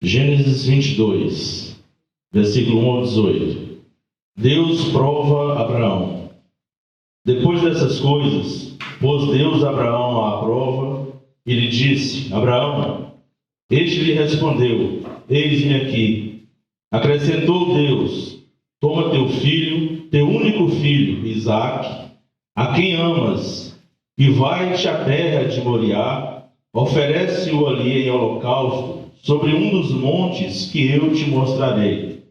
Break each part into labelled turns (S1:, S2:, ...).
S1: Gênesis 22, versículo 1 ao 18. Deus prova Abraão. Depois dessas coisas, pôs Deus Abraão à prova e lhe disse: Abraão. Este lhe respondeu: Eis-me aqui. Acrescentou Deus: Toma teu filho, teu único filho, Isaque, a quem amas, e vai-te à terra de Moriá, oferece-o ali em holocausto, sobre um dos montes que eu te mostrarei.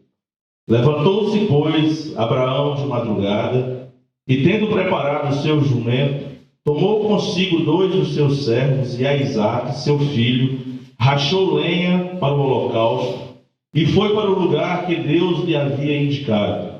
S1: Levantou-se, pois, Abraão de madrugada, e tendo preparado o seu jumento, tomou consigo 2 dos seus servos e a Isaque, seu filho, rachou lenha para o holocausto, e foi para o lugar que Deus lhe havia indicado.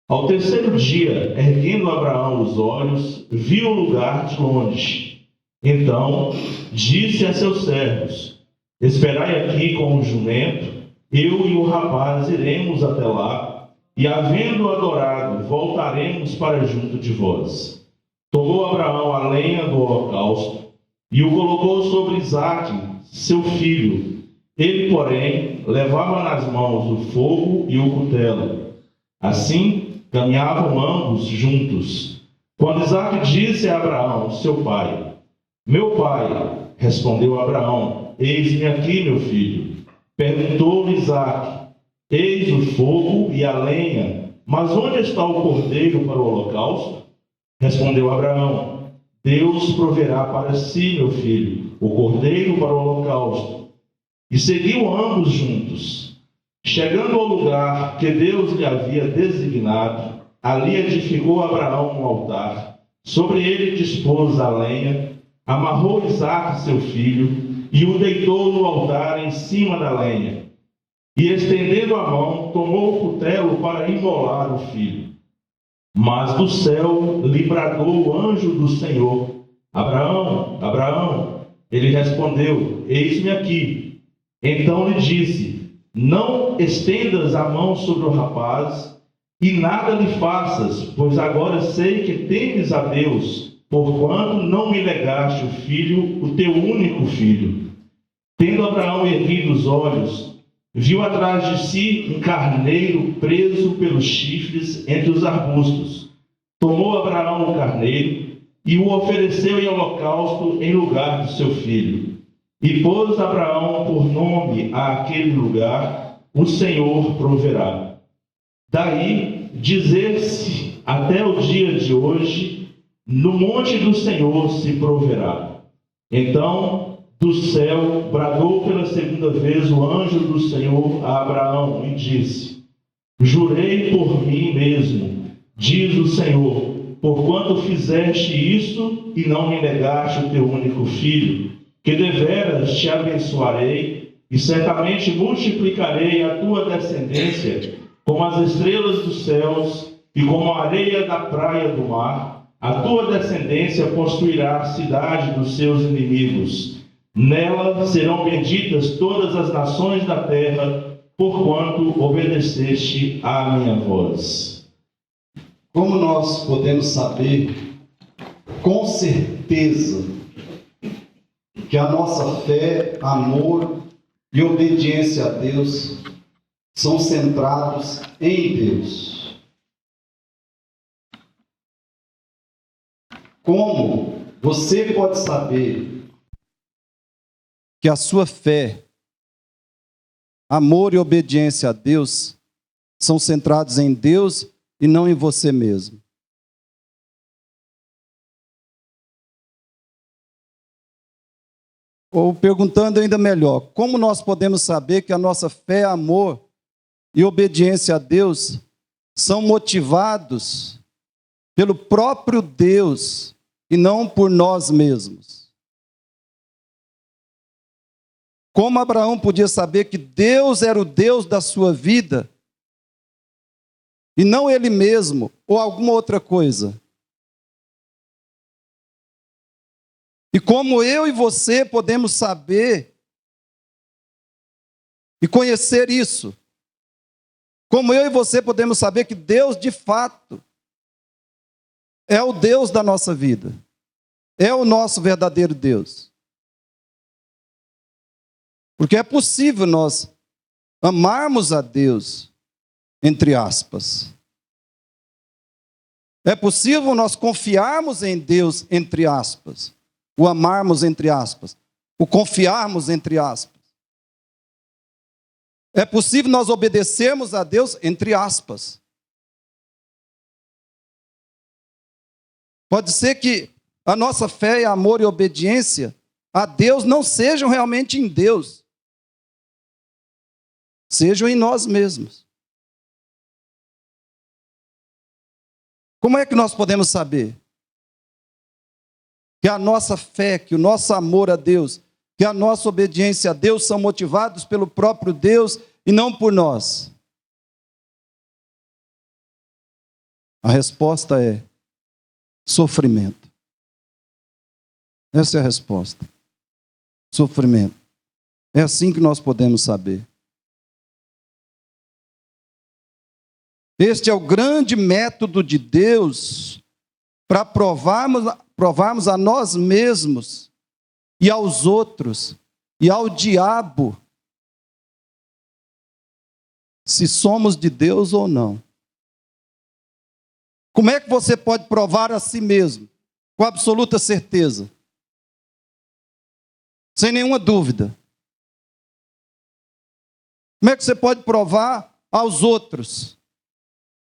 S1: Ao terceiro dia, erguendo Abraão os olhos, viu o lugar de longe. Então disse a seus servos: Esperai aqui com o jumento, eu e o rapaz iremos até lá, e havendo adorado, voltaremos para junto de vós. Tomou Abraão a lenha do holocausto e o colocou sobre Isaque, seu filho. Ele, porém, levava nas mãos o fogo e o cutelo. Assim, caminhavam ambos juntos. Quando Isaque disse a Abraão, seu pai: Meu pai, respondeu Abraão: Eis-me aqui, meu filho. Perguntou-lhe Isaque: Eis o fogo e a lenha, mas onde está o cordeiro para o holocausto? Respondeu Abraão: Deus proverá para si, meu filho, o cordeiro para o holocausto. E seguiu ambos juntos. Chegando ao lugar que Deus lhe havia designado, ali edificou Abraão um altar. Sobre ele dispôs a lenha, amarrou Isaque, seu filho, e o deitou no altar em cima da lenha. E estendendo a mão, tomou o cutelo para imolar o filho. Mas do céu lhe bradou o anjo do Senhor: Abraão, Abraão. Ele respondeu: Eis-me aqui. Então lhe disse: Não estendas a mão sobre o rapaz, e nada lhe faças, pois agora sei que temes a Deus, porquanto não me negaste o filho, o teu único filho. Tendo Abraão erguido os olhos, viu atrás de si um carneiro preso pelos chifres entre os arbustos. Tomou Abraão o carneiro e o ofereceu em holocausto em lugar do seu filho. E pôs Abraão por nome àquele lugar: O Senhor proverá. Daí dizer-se até o dia de hoje: No monte do Senhor se proverá. Então do céu bradou pela segunda vez o anjo do Senhor a Abraão e disse: Jurei por mim mesmo, diz o Senhor, porquanto fizeste isso e não me negaste o teu único filho, que deveras te abençoarei e certamente multiplicarei a tua descendência como as estrelas dos céus e como a areia da praia do mar. A tua descendência possuirá a cidade dos seus inimigos. Nela serão benditas todas as nações da terra, porquanto obedeceste à minha voz.
S2: Como nós podemos saber com certeza que a nossa fé, amor e obediência a Deus são centrados em Deus? Como você pode saber que a sua fé, amor e obediência a Deus são centrados em Deus e não em você mesmo? Ou perguntando ainda melhor, como nós podemos saber que a nossa fé, amor e obediência a Deus são motivados pelo próprio Deus e não por nós mesmos? Como Abraão podia saber que Deus era o Deus da sua vida e não ele mesmo ou alguma outra coisa? E como eu e você podemos saber e conhecer isso? Como eu e você podemos saber que Deus, de fato, é o Deus da nossa vida? É o nosso verdadeiro Deus? Porque é possível nós amarmos a Deus, entre aspas. É possível nós confiarmos em Deus, entre aspas. O amarmos, entre aspas. O confiarmos, entre aspas. É possível nós obedecermos a Deus, entre aspas. Pode ser que a nossa fé, amor e obediência a Deus não sejam realmente em Deus, sejam em nós mesmos. Como é que nós podemos saber que a nossa fé, que o nosso amor a Deus, que a nossa obediência a Deus são motivados pelo próprio Deus e não por nós? A resposta é sofrimento. Essa é a resposta. Sofrimento. É assim que nós podemos saber. Este é o grande método de Deus para provarmos a nós mesmos e aos outros e ao diabo se somos de Deus ou não. Como é que você pode provar a si mesmo com absoluta certeza? Sem nenhuma dúvida. Como é que você pode provar aos outros,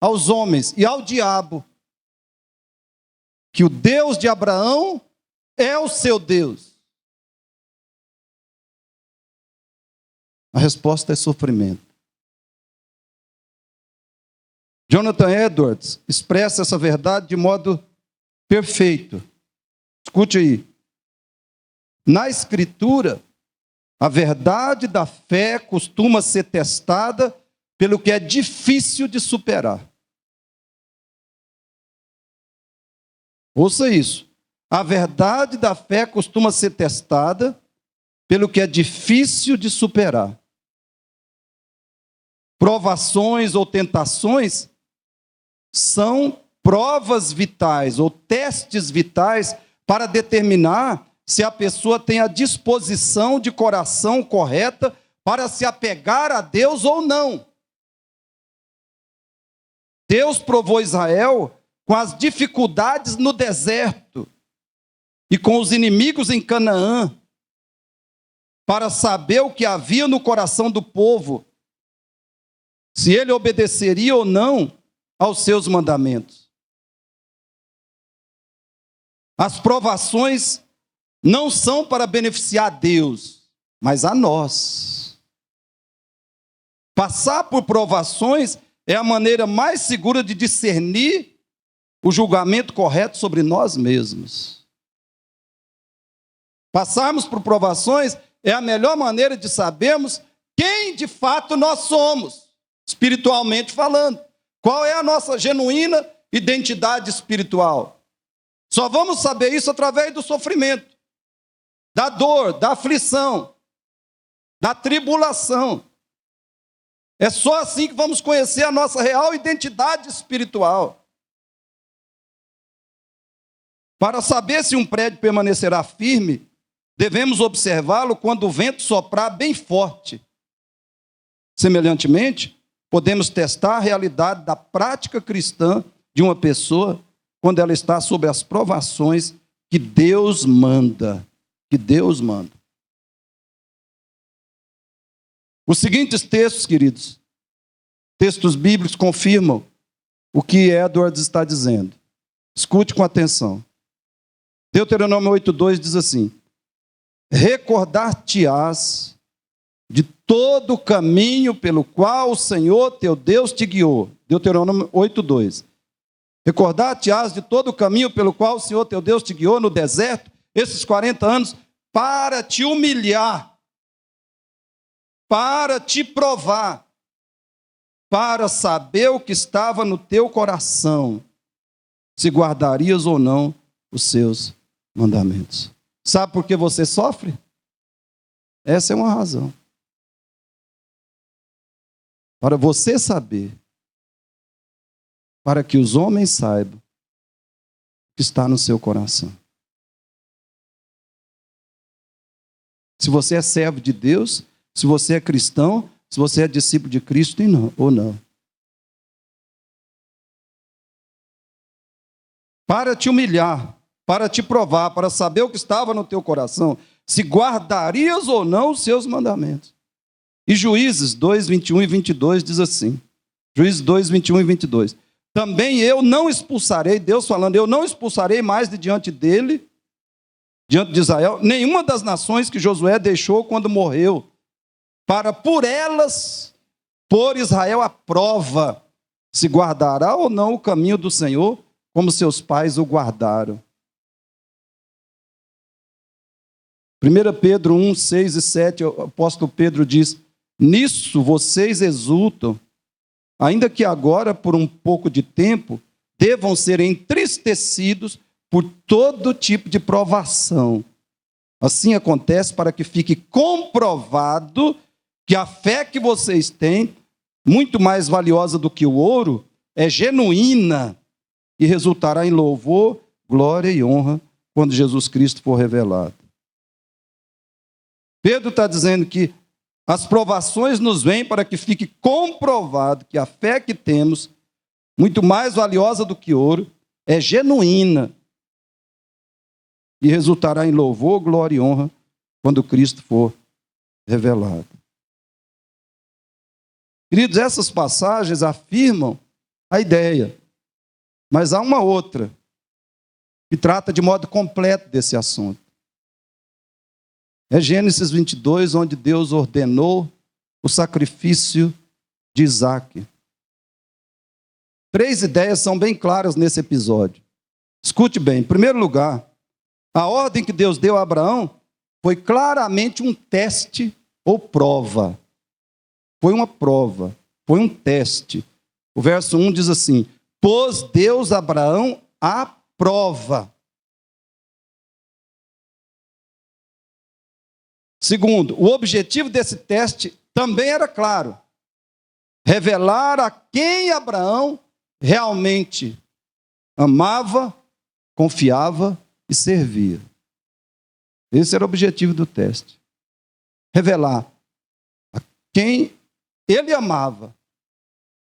S2: aos homens e ao diabo, que o Deus de Abraão é o seu Deus? A resposta é sofrimento. Jonathan Edwards expressa essa verdade de modo perfeito. Escute aí. Na Escritura, a verdade da fé costuma ser testada pelo que é difícil de superar. Ouça isso. A verdade da fé costuma ser testada pelo que é difícil de superar. Provações ou tentações são provas vitais ou testes vitais para determinar se a pessoa tem a disposição de coração correta para se apegar a Deus ou não. Deus provou Israel com as dificuldades no deserto e com os inimigos em Canaã, para saber o que havia no coração do povo, se ele obedeceria ou não aos seus mandamentos. As provações não são para beneficiar a Deus, mas a nós. Passar por provações é a maneira mais segura de discernir o julgamento correto sobre nós mesmos. Passarmos por provações é a melhor maneira de sabermos quem de fato nós somos, espiritualmente falando. Qual é a nossa genuína identidade espiritual? Só vamos saber isso através do sofrimento, da dor, da aflição, da tribulação. É só assim que vamos conhecer a nossa real identidade espiritual. Para saber se um prédio permanecerá firme, devemos observá-lo quando o vento soprar bem forte. Semelhantemente, podemos testar a realidade da prática cristã de uma pessoa quando ela está sob as provações que Deus manda. Que Deus manda. Os seguintes textos, queridos, textos bíblicos, confirmam o que Edwards está dizendo. Escute com atenção. Deuteronômio 8:2 diz assim: recordar-te-ás de todo o caminho pelo qual o Senhor teu Deus te guiou. Deuteronômio 8:2. Recordar-te-ás de todo o caminho pelo qual o Senhor teu Deus te guiou no deserto, esses 40 anos, para te humilhar, para te provar, para saber o que estava no teu coração, se guardarias ou não os seus mandamentos. Sabe por que você sofre? Essa é uma razão. Para você saber, para que os homens saibam o que está no seu coração. Se você é servo de Deus, se você é cristão, se você é discípulo de Cristo ou não. Para te humilhar, para te provar, para saber o que estava no teu coração, se guardarias ou não os seus mandamentos. E Juízes 2, 21 e 22 diz assim, Juízes 2, 21 e 22. Também eu não expulsarei, Deus falando, eu não expulsarei mais de diante dele, diante de Israel, nenhuma das nações que Josué deixou quando morreu, para por elas pôr Israel à prova, se guardará ou não o caminho do Senhor, como seus pais o guardaram. 1 Pedro 1, 6 e 7, o apóstolo Pedro diz, nisso vocês exultam, ainda que agora, por um pouco de tempo, devam ser entristecidos por todo tipo de provação. Assim acontece para que fique comprovado que a fé que vocês têm, muito mais valiosa do que o ouro, é genuína e resultará em louvor, glória e honra quando Jesus Cristo for revelado. Pedro está dizendo que as provações nos vêm para que fique comprovado que a fé que temos, muito mais valiosa do que ouro, é genuína e resultará em louvor, glória e honra quando Cristo for revelado. Queridos, essas passagens afirmam a ideia, mas há uma outra que trata de modo completo desse assunto. É Gênesis 22, onde Deus ordenou o sacrifício de Isaque. 3 ideias são bem claras nesse episódio. Escute bem. Em primeiro lugar, a ordem que Deus deu a Abraão foi claramente um teste ou prova. Foi uma prova, foi um teste. O verso 1 diz assim, pôs Deus a Abraão à prova. Segundo, o objetivo desse teste também era claro. Revelar a quem Abraão realmente amava, confiava e servia. Esse era o objetivo do teste. Revelar a quem ele amava,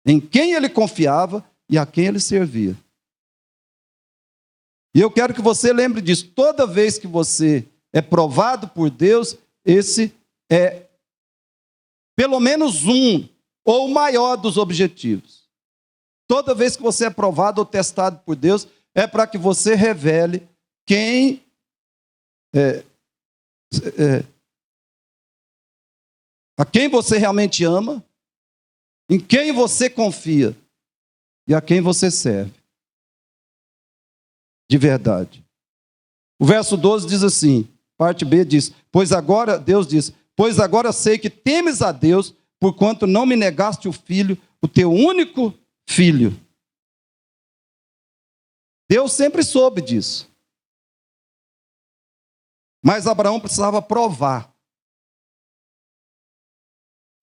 S2: em quem ele confiava e a quem ele servia. E eu quero que você lembre disso. Toda vez que você é provado por Deus, esse é pelo menos um ou o maior dos objetivos. Toda vez que você é provado ou testado por Deus, é para que você revele quem a quem você realmente ama, em quem você confia e a quem você serve. De verdade. O verso 12 diz assim, parte B diz, Deus diz, pois agora sei que temes a Deus, porquanto não me negaste o filho, o teu único filho. Deus sempre soube disso. Mas Abraão precisava provar.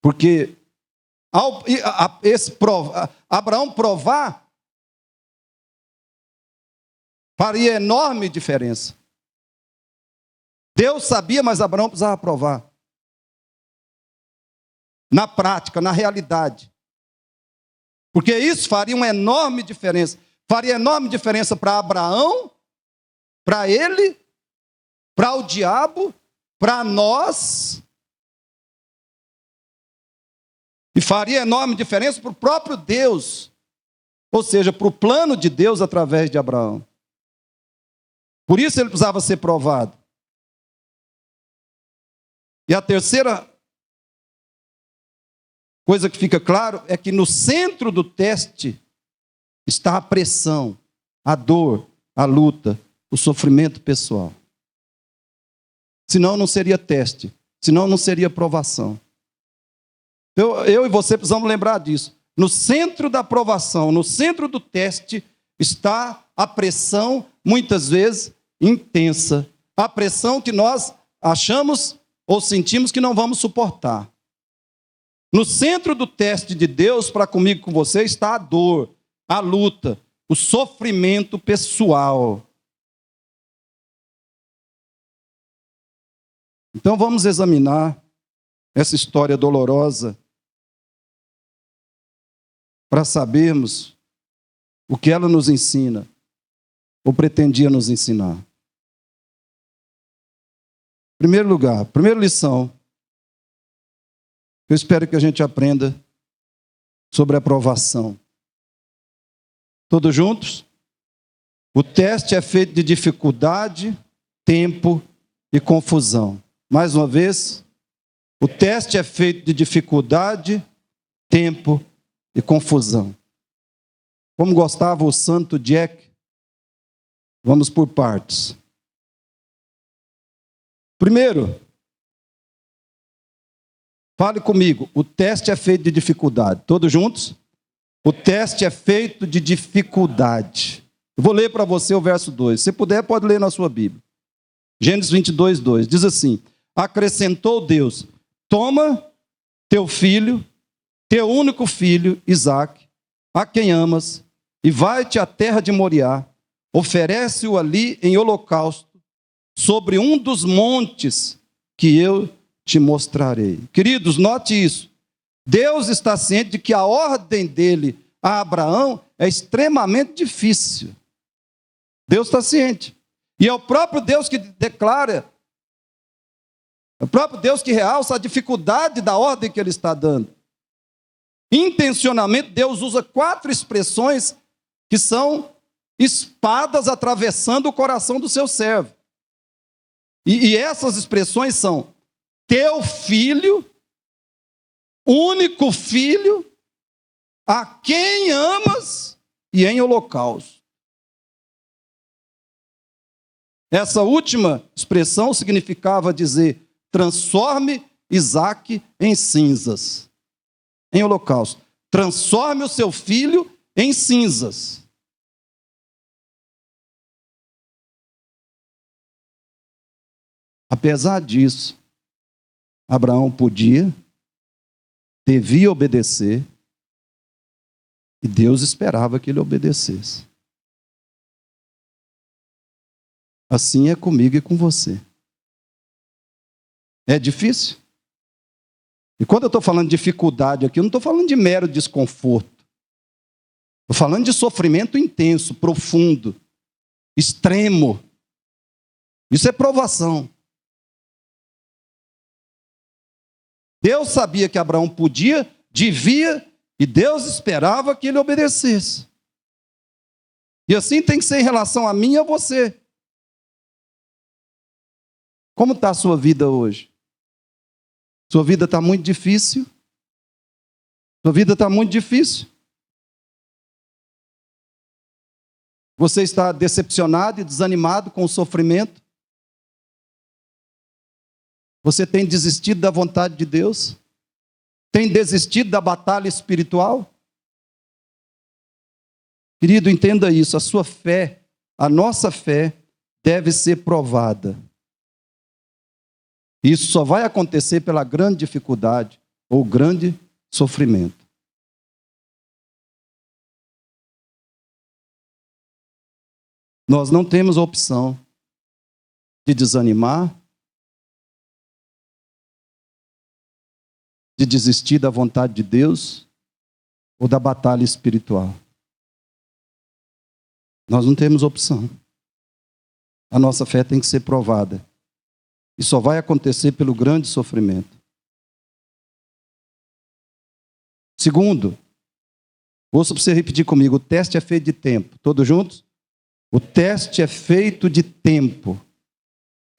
S2: Porque Abraão provar faria enorme diferença. Deus sabia, mas Abraão precisava provar. Na prática, na realidade. Porque isso faria uma enorme diferença. Faria enorme diferença para Abraão, para ele, para o diabo, para nós. E faria enorme diferença para o próprio Deus. Ou seja, para o plano de Deus através de Abraão. Por isso ele precisava ser provado. E a terceira coisa que fica claro é que no centro do teste está a pressão, a dor, a luta, o sofrimento pessoal. Senão não seria teste, senão não seria provação. Eu e você precisamos lembrar disso. No centro da provação, no centro do teste, está a pressão, muitas vezes, intensa. A pressão que nós achamos ou sentimos que não vamos suportar. No centro do teste de Deus, para comigo e com você, está a dor, a luta, o sofrimento pessoal. Então vamos examinar essa história dolorosa para sabermos o que ela nos ensina, ou pretendia nos ensinar. Em primeiro lugar, primeira lição, eu espero que a gente aprenda sobre a provação. Todos juntos? O teste é feito de dificuldade, tempo e confusão. Mais uma vez, o teste é feito de dificuldade, tempo e confusão. Como gostava o santo Jack, vamos por partes. Primeiro, fale comigo, o teste é feito de dificuldade. Todos juntos? O teste é feito de dificuldade. Eu vou ler para você o verso 2. Se puder, pode ler na sua Bíblia. Gênesis 22, 2. Diz assim: acrescentou Deus, toma teu filho, teu único filho, Isaque, a quem amas, e vai-te à terra de Moriá, oferece-o ali em holocausto, sobre um dos montes que eu te mostrarei. Queridos, note isso. Deus está ciente de que a ordem dele a Abraão é extremamente difícil. Deus está ciente. E é o próprio Deus que declara, é o próprio Deus que realça a dificuldade da ordem que ele está dando. Intencionalmente, Deus usa 4 expressões que são espadas atravessando o coração do seu servo. E essas expressões são teu filho, único filho, a quem amas e em holocausto. Essa última expressão significava dizer, transforme Isaque em cinzas, em holocausto. Transforme o seu filho em cinzas. Apesar disso, Abraão podia, devia obedecer, e Deus esperava que ele obedecesse. Assim é comigo e com você. É difícil? E quando eu estou falando de dificuldade aqui, eu não estou falando de mero desconforto. Estou falando de sofrimento intenso, profundo, extremo. Isso é provação. Deus sabia que Abraão podia, devia, e Deus esperava que ele obedecesse. E assim tem que ser em relação a mim e a você. Como está a sua vida hoje? Sua vida está muito difícil? Sua vida está muito difícil? Você está decepcionado e desanimado com o sofrimento? Você tem desistido da vontade de Deus? Tem desistido da batalha espiritual? Querido, entenda isso, a sua fé, a nossa fé, deve ser provada. Isso só vai acontecer pela grande dificuldade ou grande sofrimento. Nós não temos a opção de desanimar, de desistir da vontade de Deus ou da batalha espiritual. Nós não temos opção. A nossa fé tem que ser provada. E só vai acontecer pelo grande sofrimento. Segundo, ouça para você repetir comigo, o teste é feito de tempo. Todos juntos? O teste é feito de tempo.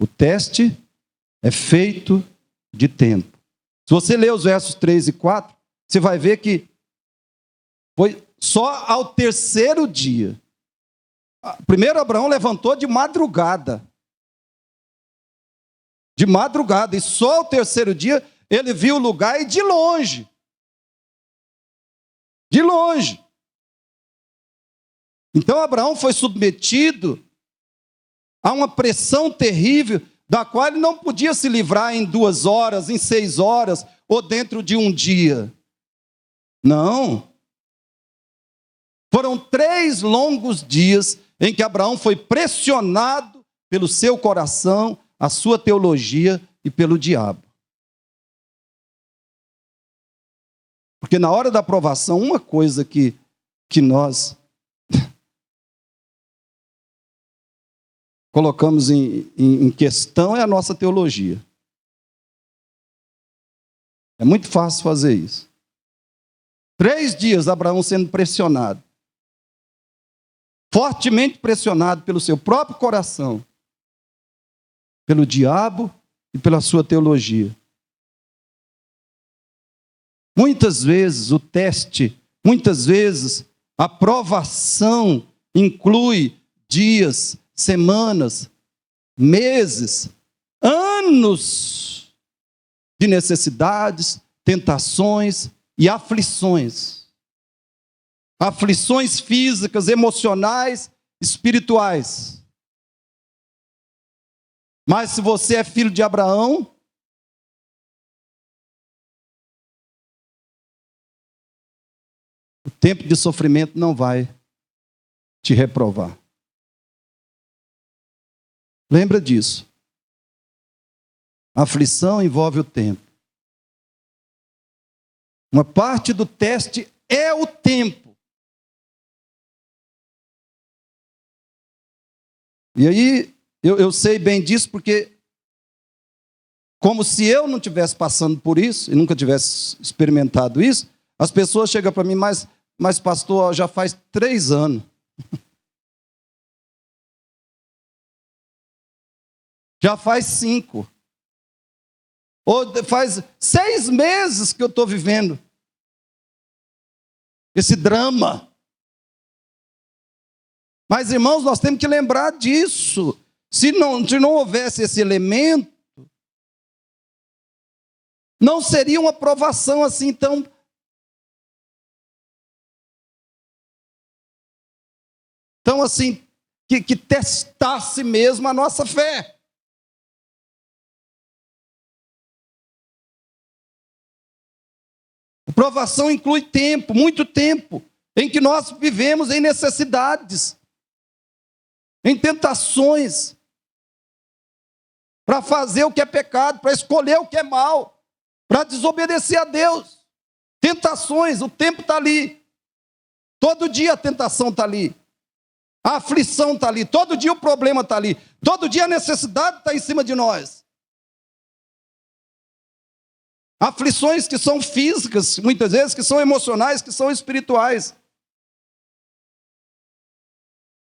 S2: O teste é feito de tempo. Se você ler os versos 3 e 4, você vai ver que foi só ao terceiro dia. Primeiro Abraão levantou de madrugada. De madrugada. E só ao terceiro dia ele viu o lugar e de longe. De longe. Então Abraão foi submetido a uma pressão terrível, da qual ele não podia se livrar em 2 horas, em 6 horas, ou dentro de um dia. Não. Foram 3 longos dias em que Abraão foi pressionado pelo seu coração, a sua teologia e pelo diabo. Porque na hora da aprovação, uma coisa que nós colocamos em questão é a nossa teologia. É muito fácil fazer isso. 3 dias Abraão sendo pressionado. Fortemente pressionado pelo seu próprio coração, pelo diabo e pela sua teologia. Muitas vezes o teste, muitas vezes a provação inclui dias, semanas, meses, anos de necessidades, tentações e aflições. Aflições físicas, emocionais, espirituais. Mas se você é filho de Abraão, o tempo de sofrimento não vai te reprovar. Lembra disso. A aflição envolve o tempo. Uma parte do teste é o tempo. E aí, eu sei bem disso porque, como se eu não estivesse passando por isso, e nunca tivesse experimentado isso, as pessoas chegam para mim, mas pastor, já faz 3 anos. Já faz 5. Ou faz 6 meses que eu estou vivendo esse drama. Mas, irmãos, nós temos que lembrar disso. Se não houvesse esse elemento, não seria uma provação assim tão... Então, assim, que testasse mesmo a nossa fé. A provação inclui tempo, muito tempo, em que nós vivemos em necessidades, em tentações, para fazer o que é pecado, para escolher o que é mal, para desobedecer a Deus. Tentações, o tempo está ali. Todo dia a tentação está ali. A aflição está ali. Todo dia o problema está ali. Todo dia a necessidade está em cima de nós. Aflições que são físicas, muitas vezes, que são emocionais, que são espirituais.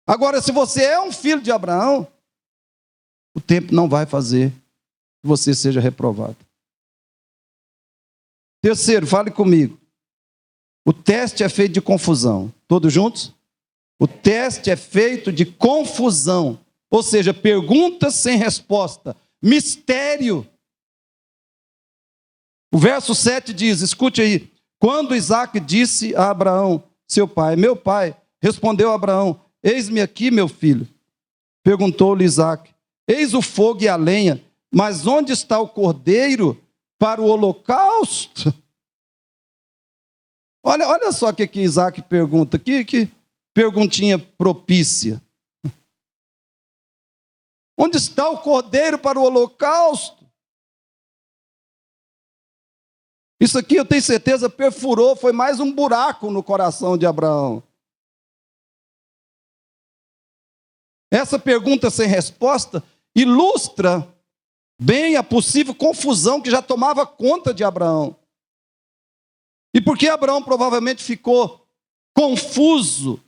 S2: Agora, se você é um filho de Abraão, o tempo não vai fazer que você seja reprovado. Terceiro, fale comigo. O teste é feito de confusão. Todos juntos? O teste é feito de confusão. Ou seja, perguntas sem resposta. Mistério. O verso 7 diz, escute aí. Quando Isaac disse a Abraão, seu pai, meu pai, respondeu a Abraão, eis-me aqui, meu filho. Perguntou-lhe Isaac, eis o fogo e a lenha, mas onde está o cordeiro para o holocausto? Olha só o que Isaac pergunta, que perguntinha propícia. Onde está o cordeiro para o holocausto? Isso aqui, eu tenho certeza, perfurou, foi mais um buraco no coração de Abraão. Essa pergunta sem resposta ilustra bem a possível confusão que já tomava conta de Abraão. E por que Abraão provavelmente ficou confuso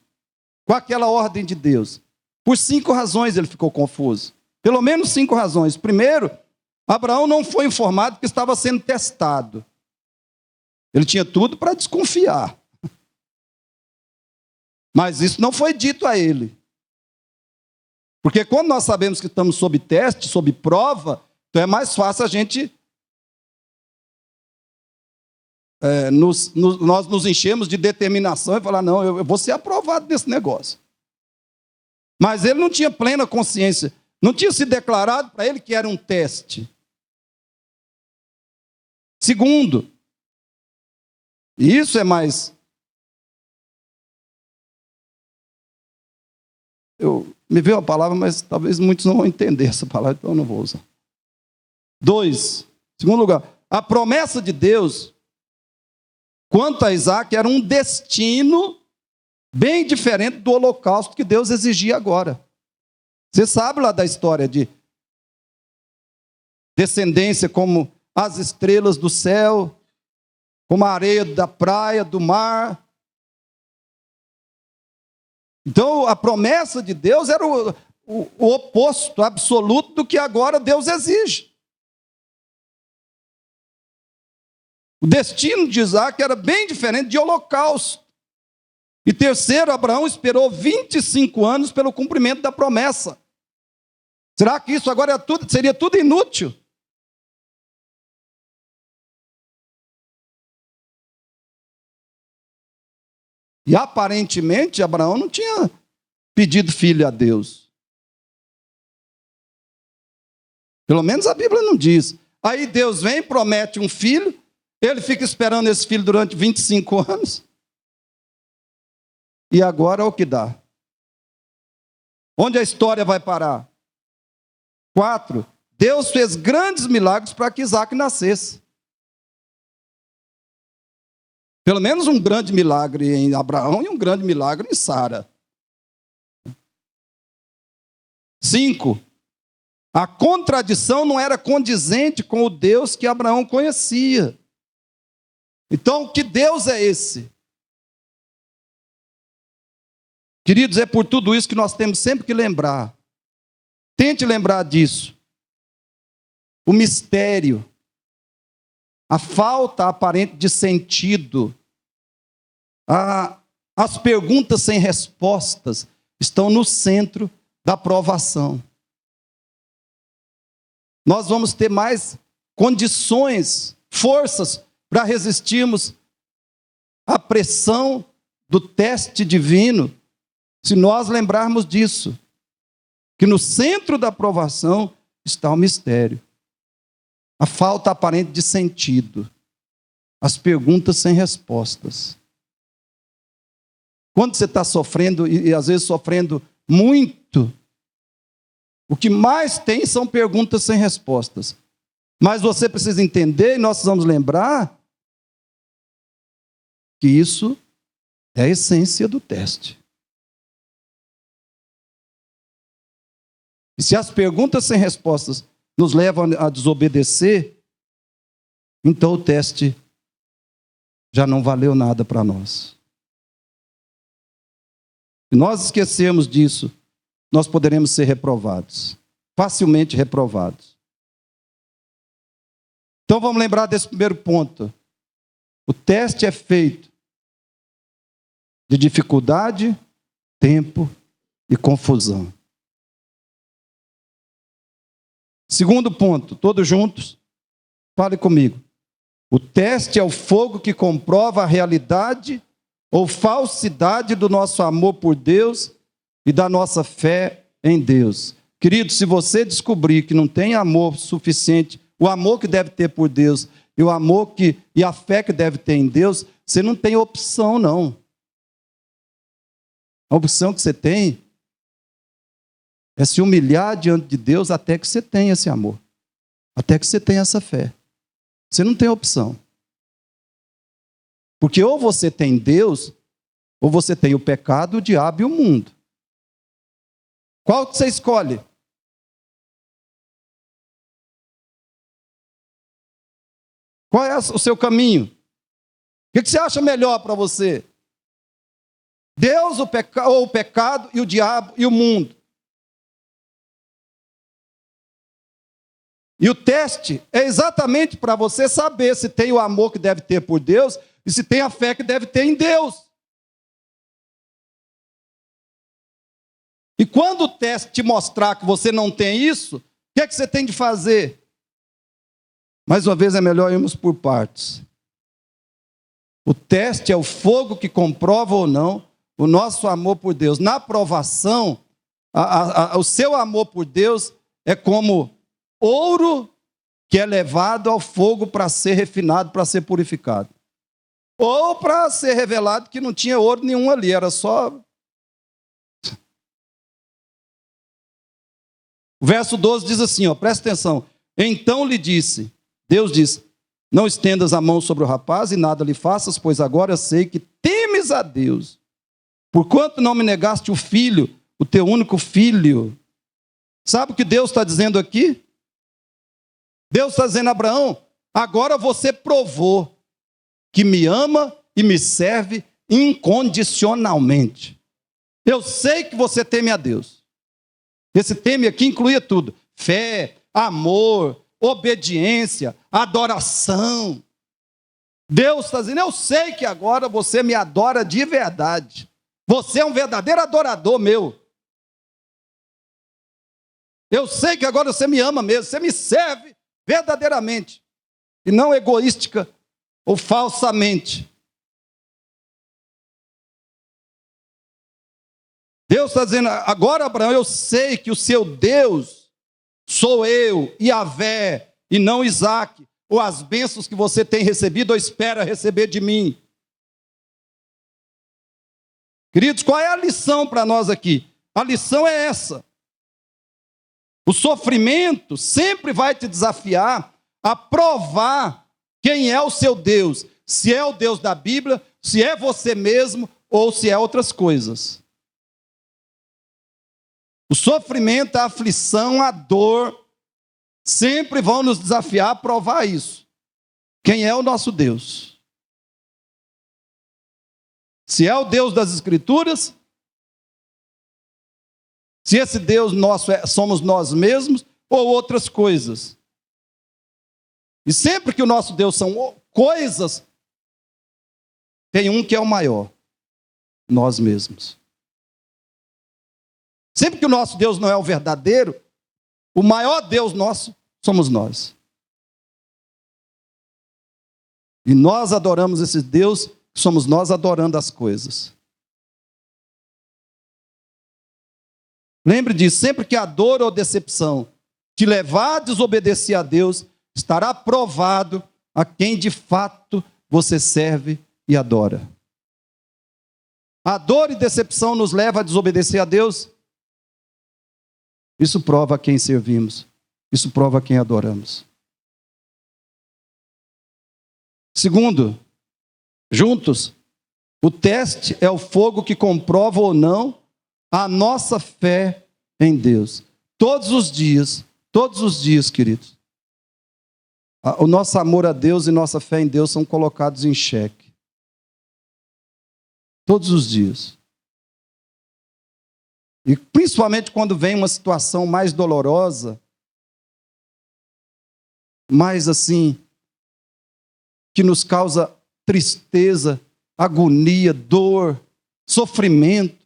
S2: com aquela ordem de Deus? Por 5 razões ele ficou confuso. Pelo menos 5 razões. Primeiro, Abraão não foi informado que estava sendo testado. Ele tinha tudo para desconfiar. Mas isso não foi dito a ele. Porque quando nós sabemos que estamos sob teste, sob prova, então é mais fácil a gente... nós nos enchemos de determinação e falar, não, eu vou ser aprovado nesse negócio. Mas ele não tinha plena consciência. Não tinha se declarado para ele que era um teste. Segundo, e isso é mais... Me veio a palavra, mas talvez muitos não vão entender essa palavra, então eu não vou usar. 2, segundo lugar, a promessa de Deus quanto a Isaac, era um destino bem diferente do holocausto que Deus exigia agora. Você sabe lá da história de descendência como as estrelas do céu, como a areia da praia, do mar. Então, a promessa de Deus era o oposto absoluto do que agora Deus exige. O destino de Isaac era bem diferente de holocausto. E terceiro, Abraão esperou 25 anos pelo cumprimento da promessa. Será que isso agora seria tudo inútil? E aparentemente Abraão não tinha pedido filho a Deus. Pelo menos a Bíblia não diz. Aí Deus vem, promete um filho, ele fica esperando esse filho durante 25 anos. E agora é o que dá. Onde a história vai parar? 4. Deus fez grandes milagres para que Isaac nascesse. Pelo menos um grande milagre em Abraão e um grande milagre em Sara. 5. A contradição não era condizente com o Deus que Abraão conhecia. Então, que Deus é esse? Queridos, é por tudo isso que nós temos sempre que lembrar. Tente lembrar disso. O mistério, a falta aparente de sentido, as perguntas sem respostas estão no centro da provação. Nós vamos ter mais condições, forças para resistirmos à pressão do teste divino, se nós lembrarmos disso, que no centro da provação está o mistério, a falta aparente de sentido, as perguntas sem respostas. Quando você está sofrendo, e às vezes sofrendo muito, o que mais tem são perguntas sem respostas. Mas você precisa entender, e nós precisamos lembrar, que isso é a essência do teste. E se as perguntas sem respostas nos levam a desobedecer, então o teste já não valeu nada para nós. Se nós esquecermos disso, nós poderemos ser reprovados, facilmente reprovados. Então vamos lembrar desse primeiro ponto. O teste é feito de dificuldade, tempo e confusão. Segundo ponto, todos juntos, fale comigo. O teste é o fogo que comprova a realidade ou falsidade do nosso amor por Deus e da nossa fé em Deus. Querido, se você descobrir que não tem amor suficiente, o amor que deve ter por Deus e o amor e a fé que deve ter em Deus, você não tem opção, não. A opção que você tem é se humilhar diante de Deus até que você tenha esse amor, até que você tenha essa fé. Você não tem opção. Porque ou você tem Deus, ou você tem o pecado, o diabo e o mundo. Qual que você escolhe? Qual é o seu caminho? O que você acha melhor para você? Deus ou o pecado e o diabo e o mundo? E o teste é exatamente para você saber se tem o amor que deve ter por Deus e se tem a fé que deve ter em Deus. E quando o teste te mostrar que você não tem isso, o que é que você tem de fazer? Mais uma vez é melhor irmos por partes. O teste é o fogo que comprova ou não o nosso amor por Deus. Na provação, o seu amor por Deus é como ouro que é levado ao fogo para ser refinado, para ser purificado. Ou para ser revelado que não tinha ouro nenhum ali, era só... O verso 12 diz assim, presta atenção. Então lhe disse, Deus disse, Não estendas a mão sobre o rapaz e nada lhe faças, pois agora eu sei que temes a Deus. Porquanto não me negaste o filho, o teu único filho. Sabe o que Deus está dizendo aqui? Deus está dizendo a Abraão, agora você provou que me ama e me serve incondicionalmente. Eu sei que você teme a Deus. Esse teme aqui incluía tudo: fé, amor, obediência, adoração. Deus está dizendo, eu sei que agora você me adora de verdade. Você é um verdadeiro adorador meu. Eu sei que agora você me ama mesmo, você me serve verdadeiramente, e não egoística ou falsamente. Deus está dizendo, agora Abraão, eu sei que o seu Deus sou eu, Yahvé, e não Isaac, ou as bênçãos que você tem recebido ou espera receber de mim. Queridos, qual é a lição para nós aqui? A lição é essa. O sofrimento sempre vai te desafiar a provar quem é o seu Deus. Se é o Deus da Bíblia, se é você mesmo ou se é outras coisas. O sofrimento, a aflição, a dor, sempre vão nos desafiar a provar isso. Quem é o nosso Deus? Se é o Deus das Escrituras, se esse Deus nosso somos nós mesmos ou outras coisas. E sempre que o nosso Deus são coisas, tem um que é o maior: nós mesmos. Sempre que o nosso Deus não é o verdadeiro, o maior Deus nosso somos nós. E nós adoramos esse Deus, somos nós adorando as coisas. Lembre disso, sempre que a dor ou decepção te levar a desobedecer a Deus, estará provado a quem de fato você serve e adora. A dor e decepção nos leva a desobedecer a Deus. Isso prova a quem servimos. Isso prova a quem adoramos. Segundo, juntos, o teste é o fogo que comprova ou não a nossa fé em Deus. Todos os dias, queridos, o nosso amor a Deus e nossa fé em Deus são colocados em xeque. Todos os dias. E principalmente quando vem uma situação mais dolorosa, mais assim, que nos causa tristeza, agonia, dor, sofrimento.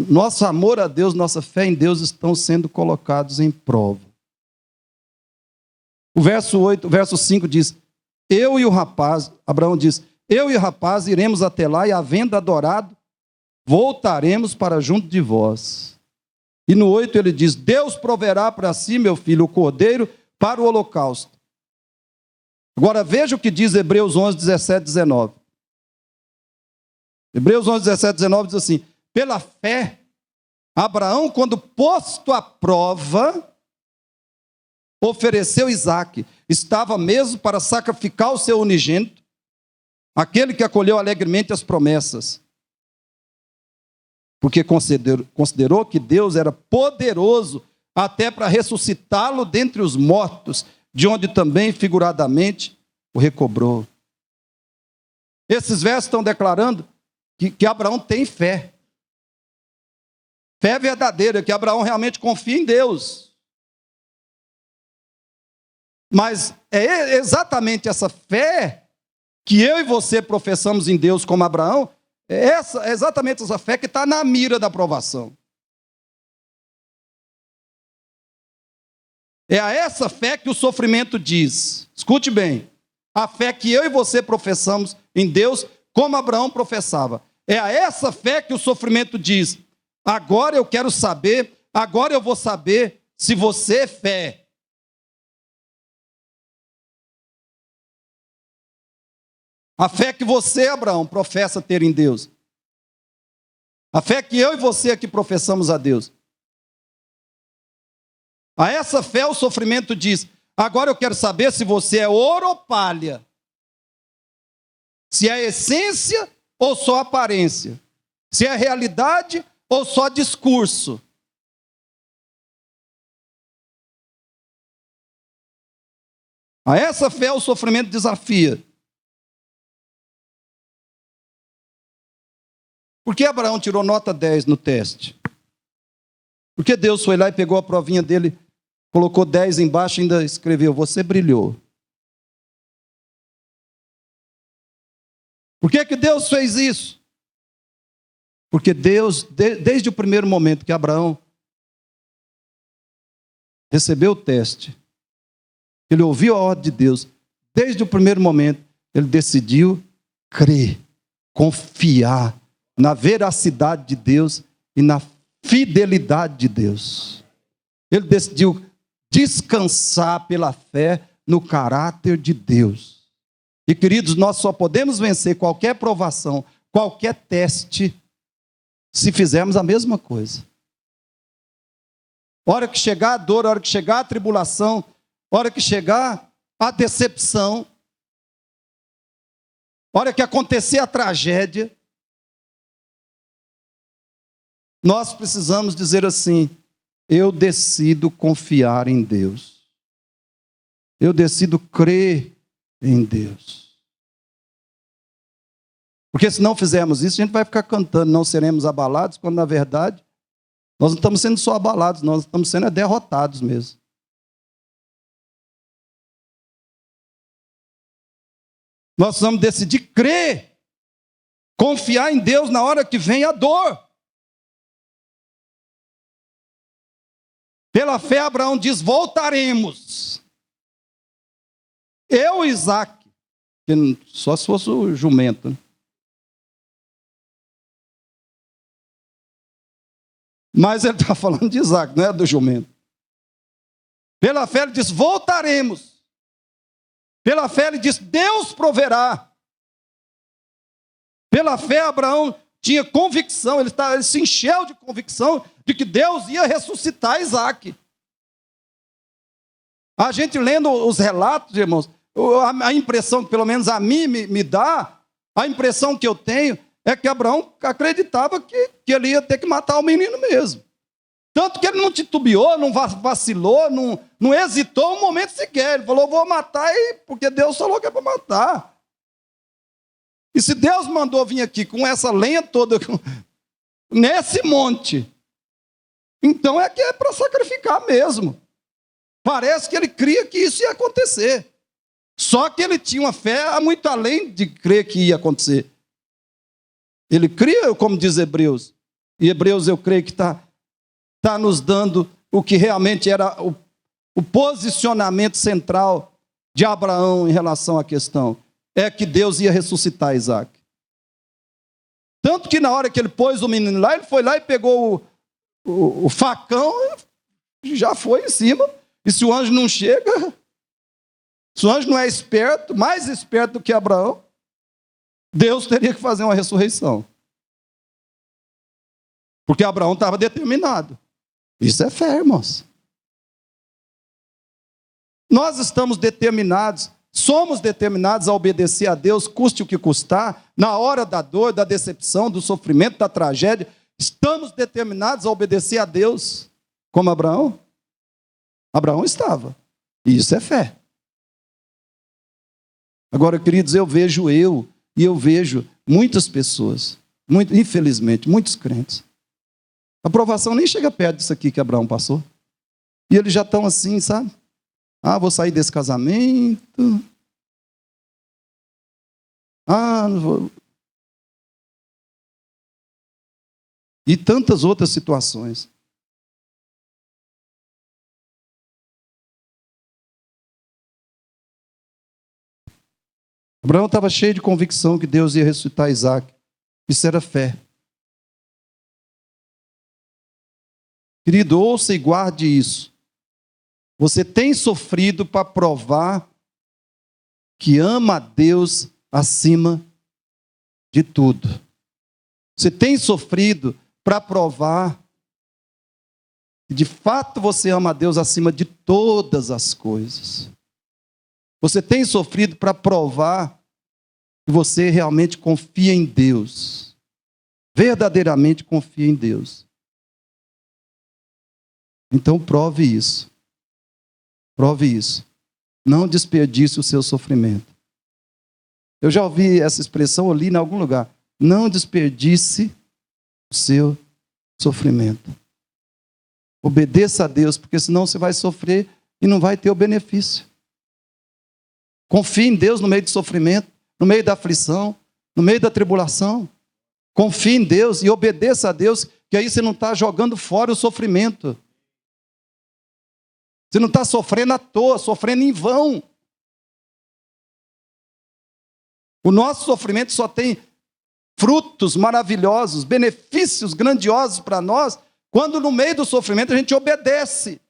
S2: Nosso amor a Deus, nossa fé em Deus estão sendo colocados em prova. O verso 5 diz, Abraão diz, eu e o rapaz iremos até lá e, havendo adorado, voltaremos para junto de vós. E no 8 ele diz, Deus proverá para si, meu filho, o cordeiro para o holocausto. Agora veja o que diz Hebreus 11, 17, 19. Hebreus 11, 17, 19 diz assim, pela fé, Abraão, quando posto à prova, ofereceu Isaque. Estava mesmo para sacrificar o seu unigênito, aquele que acolheu alegremente as promessas. Porque considerou que Deus era poderoso até para ressuscitá-lo dentre os mortos, de onde também figuradamente o recobrou. Esses versos estão declarando que Abraão tem fé. Fé verdadeira, que Abraão realmente confia em Deus. Mas é exatamente essa fé que eu e você professamos em Deus como Abraão, é exatamente essa fé que está na mira da aprovação. É a essa fé que o sofrimento diz. Escute bem. A fé que eu e você professamos em Deus, como Abraão professava. É a essa fé que o sofrimento diz. Agora eu quero saber, agora eu vou saber se você é fé. A fé que você, Abraão, professa ter em Deus. A fé que eu e você aqui professamos a Deus. A essa fé o sofrimento diz, Agora eu quero saber se você é ouro ou palha. Se é essência ou só aparência. Se é realidade ou só discurso. A essa fé o sofrimento desafia. Por que Abraão tirou nota 10 no teste? Porque Deus foi lá e pegou a provinha dele, colocou 10 embaixo e ainda escreveu: você brilhou. Por que Deus fez isso? Porque Deus, desde o primeiro momento que Abraão recebeu o teste, ele ouviu a ordem de Deus, desde o primeiro momento, ele decidiu crer, confiar na veracidade de Deus e na fidelidade de Deus. Ele decidiu descansar pela fé no caráter de Deus. E queridos, nós só podemos vencer qualquer provação, qualquer teste, se fizermos a mesma coisa. Hora que chegar a dor, hora que chegar a tribulação, hora que chegar a decepção, hora que acontecer a tragédia, nós precisamos dizer assim: eu decido confiar em Deus. Eu decido crer em Deus. Porque se não fizermos isso, a gente vai ficar cantando, não seremos abalados, quando na verdade, nós não estamos sendo só abalados, nós estamos sendo derrotados mesmo. Nós precisamos decidir crer, confiar em Deus na hora que vem a dor. Pela fé, Abraão diz: voltaremos. Eu e Isaac, só se fosse o jumento, né? Mas ele está falando de Isaac, não é do jumento. Pela fé ele diz: voltaremos. Pela fé ele diz: Deus proverá. Pela fé Abraão tinha convicção, ele se encheu de convicção de que Deus ia ressuscitar Isaac. A gente lendo os relatos, irmãos, a impressão que pelo menos a mim me dá, a impressão que eu tenho, é que Abraão acreditava que ele ia ter que matar o menino mesmo. Tanto que ele não titubeou, não vacilou, não hesitou um momento sequer. Ele falou: vou matar, porque Deus falou que é para matar. E se Deus mandou vir aqui com essa lenha toda, nesse monte, então é que é para sacrificar mesmo. Parece que ele cria que isso ia acontecer. Só que ele tinha uma fé muito além de crer que ia acontecer. Ele cria, como diz Hebreus. E Hebreus eu creio que está nos dando o que realmente era o posicionamento central de Abraão em relação à questão. É que Deus ia ressuscitar Isaac. Tanto que na hora que ele pôs o menino lá, ele foi lá e pegou o facão e já foi em cima. E se o anjo não chega, se o anjo não é esperto, mais esperto do que Abraão, Deus teria que fazer uma ressurreição. Porque Abraão estava determinado. Isso é fé, irmãos. Nós estamos determinados, somos determinados a obedecer a Deus, custe o que custar, na hora da dor, da decepção, do sofrimento, da tragédia. Estamos determinados a obedecer a Deus, como Abraão. Abraão estava. E isso é fé. Agora, queridos, eu vejo muitas pessoas, infelizmente, muitos crentes. A provação nem chega perto disso aqui que Abraão passou. E eles já estão assim, sabe? Vou sair desse casamento. Não vou. E tantas outras situações. Abraão estava cheio de convicção que Deus ia ressuscitar Isaac. Isso era fé. Querido, ouça e guarde isso. Você tem sofrido para provar que ama a Deus acima de tudo. Você tem sofrido para provar que de fato você ama a Deus acima de todas as coisas. Você tem sofrido para provar que você realmente confia em Deus. Verdadeiramente confia em Deus. Então prove isso. Prove isso. Não desperdice o seu sofrimento. Eu já ouvi essa expressão, eu li em algum lugar. Não desperdice o seu sofrimento. Obedeça a Deus, porque senão você vai sofrer e não vai ter o benefício. Confie em Deus no meio do sofrimento, no meio da aflição, no meio da tribulação. Confie em Deus e obedeça a Deus, que aí você não está jogando fora o sofrimento. Você não está sofrendo à toa, sofrendo em vão. O nosso sofrimento só tem frutos maravilhosos, benefícios grandiosos para nós, quando no meio do sofrimento a gente obedece.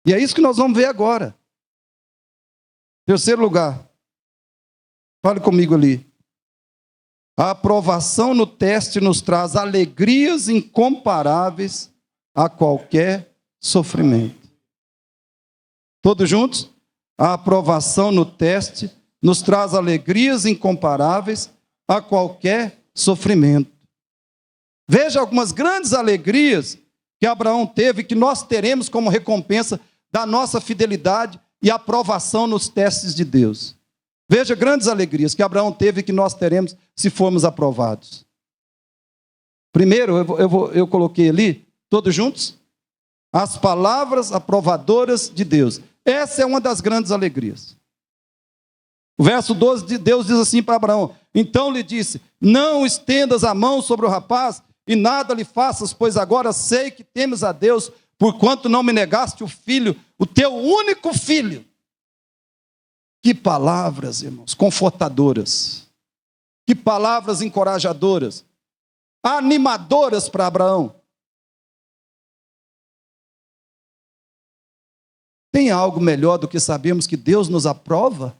S2: E é isso que nós vamos ver agora. Terceiro lugar. Fale comigo ali. A aprovação no teste nos traz alegrias incomparáveis a qualquer sofrimento. Todos juntos? A aprovação no teste nos traz alegrias incomparáveis a qualquer sofrimento. Veja algumas grandes alegrias que Abraão teve, que nós teremos como recompensa da nossa fidelidade e aprovação nos testes de Deus. Veja grandes alegrias que Abraão teve e que nós teremos se formos aprovados. Primeiro, eu coloquei ali, todos juntos, as palavras aprovadoras de Deus. Essa é uma das grandes alegrias. O verso 12 de Deus diz assim para Abraão: então lhe disse, não estendas a mão sobre o rapaz e nada lhe faças, pois agora sei que temes a Deus, porquanto não me negaste o filho, o teu único filho. Que palavras, irmãos, confortadoras. Que palavras encorajadoras. Animadoras para Abraão. Tem algo melhor do que sabermos que Deus nos aprova?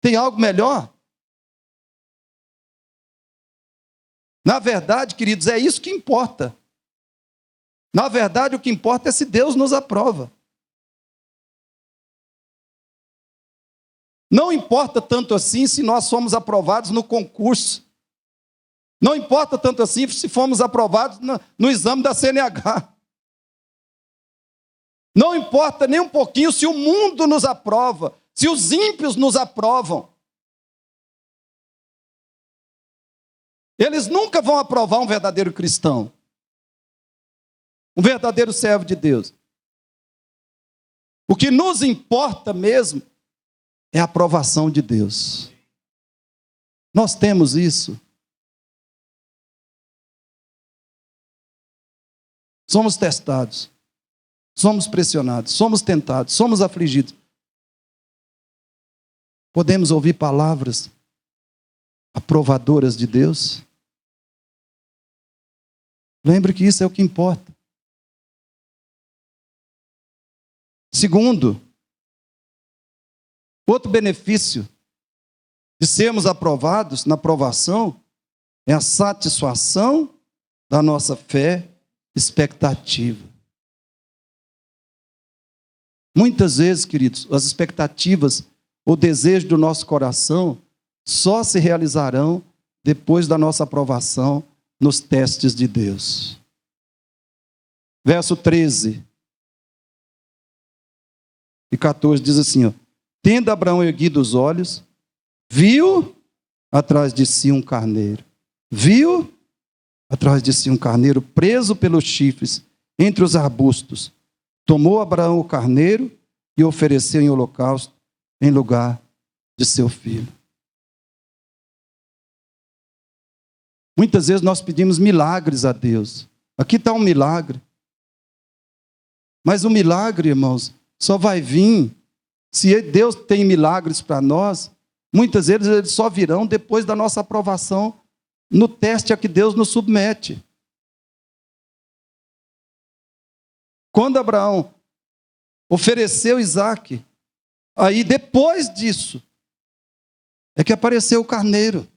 S2: Tem algo melhor? Na verdade, queridos, é isso que importa. Na verdade, o que importa é se Deus nos aprova. Não importa tanto assim se nós somos aprovados no concurso. Não importa tanto assim se fomos aprovados no exame da CNH. Não importa nem um pouquinho se o mundo nos aprova, se os ímpios nos aprovam. Eles nunca vão aprovar um verdadeiro cristão, um verdadeiro servo de Deus. O que nos importa mesmo é a aprovação de Deus. Nós temos isso. Somos testados, somos pressionados, somos tentados, somos afligidos. Podemos ouvir palavras aprovadoras de Deus? Lembre que isso é o que importa. Segundo, outro benefício de sermos aprovados na aprovação é a satisfação da nossa fé expectativa. Muitas vezes, queridos, as expectativas, o desejo do nosso coração só se realizarão depois da nossa aprovação nos testes de Deus. Verso 13 e 14 diz assim, ó: tendo Abraão erguido os olhos, viu atrás de si um carneiro. Viu atrás de si um carneiro preso pelos chifres entre os arbustos. Tomou Abraão o carneiro e ofereceu em holocausto em lugar de seu filho. Muitas vezes nós pedimos milagres a Deus. Aqui está um milagre. Mas o milagre, irmãos, só vai vir, se Deus tem milagres para nós, muitas vezes eles só virão depois da nossa aprovação no teste a que Deus nos submete. Quando Abraão ofereceu Isaque, aí depois disso, é que apareceu o carneiro.